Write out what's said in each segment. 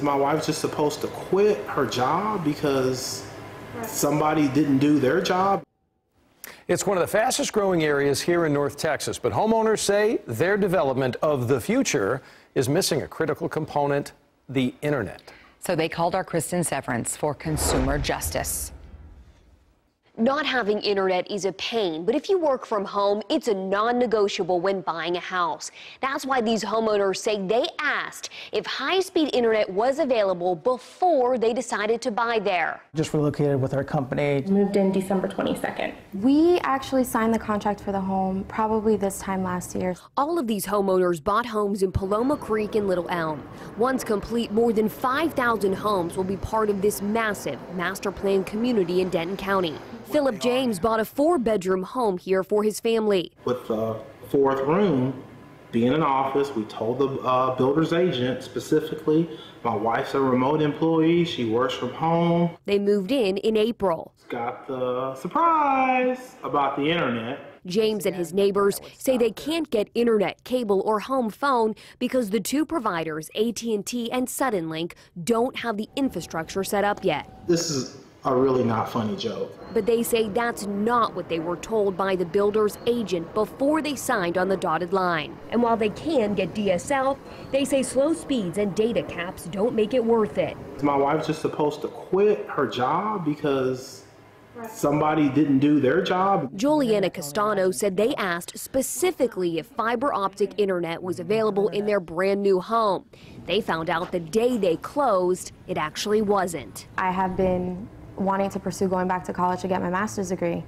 My wife's just supposed to quit her job because somebody didn't do their job. It's one of the fastest growing areas here in North Texas, but homeowners say their development of the future is missing a critical component, the internet. So they called our Kristen Severance for consumer justice. Not having internet is a pain, but if you work from home, it's a non-negotiable when buying a house. That's why these homeowners say they asked if high-speed internet was available before they decided to buy there. Just relocated with our company. Moved in December 22nd. We actually signed the contract for the home probably this time last year. All of these homeowners bought homes in Paloma Creek and Little Elm. Once complete, more than 5,000 homes will be part of this massive master plan community in Denton County. Philip James bought a 4-bedroom home here for his family. With the 4th room being an office, we told the builder's agent specifically, my wife's a remote employee, she works from home. They moved in April. Got the surprise about the internet. James and his neighbors say they can't get internet, cable, or home phone because the two providers, AT&T and Suddenlink, don't have the infrastructure set up yet. This is a really not funny joke. But they say that's not what they were told by the builder's agent before they signed on the dotted line. And while they can get DSL, they say slow speeds and data caps don't make it worth it. My wife's just supposed to quit her job because somebody didn't do their job. Juliana Castano said they asked specifically if fiber optic internet was available in their brand new home. They found out the day they closed, it actually wasn't. I have been wanting to pursue going back to college to get my master's degree.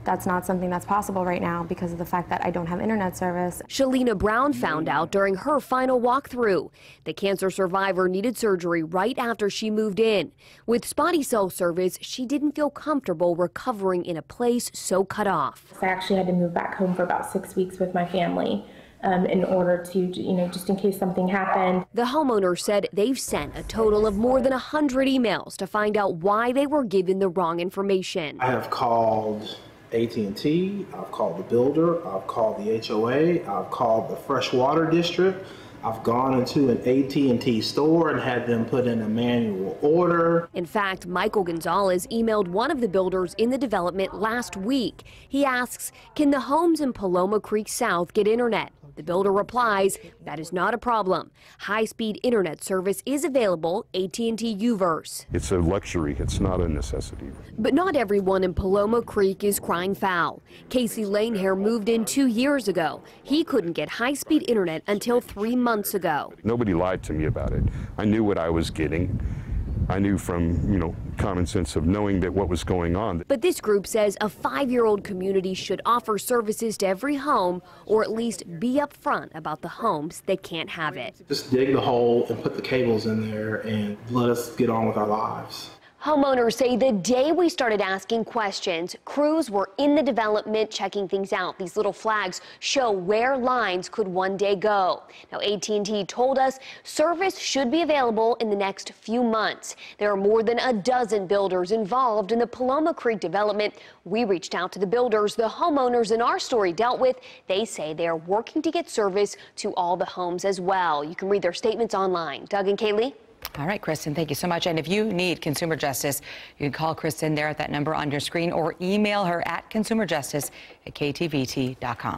That's not something that's possible right now because of the fact that I don't have internet service. Shalina Brown found out during her final walkthrough. The cancer survivor needed surgery right after she moved in. With spotty cell service, she didn't feel comfortable recovering in a place so cut off. I actually had to move back home for about 6 weeks with my family. In order to, just in case something happened. The homeowner said they've sent a total of more than 100 emails to find out why they were given the wrong information. I have called AT&T, I've called the builder, I've called the HOA, I've called the freshwater district. I've gone into an AT&T store and had them put in a manual order. In fact, Michael Gonzalez emailed one of the builders in the development last week. He asks, can the homes in Paloma Creek South get internet? The builder replies, that is not a problem. High-speed internet service is available, AT&T UVerse. It's a luxury, it's not a necessity. But not everyone in Paloma Creek is crying foul. Casey Lanehair moved in 2 years ago. He couldn't get high-speed internet until 3 months ago. Nobody lied to me about it. I knew what I was getting. I knew from, common sense of knowing that what was going on. But this group says a 5-year-old community should offer services to every home or at least be upfront about the homes that can't have it. Just dig the hole and put the cables in there and let us get on with our lives. Homeowners say the day we started asking questions, crews were in the development checking things out. These little flags show where lines could one day go. Now, AT&T told us service should be available in the next few months. There are more than a dozen builders involved in the Paloma Creek development. We reached out to the builders the homeowners in our story dealt with. They say they are working to get service to all the homes as well. You can read their statements online. Doug and Kaylee. All right, Kristen, thank you so much. And if you need consumer justice, you can call Kristen there at that number on your screen or email her at consumerjustice@ktvt.com.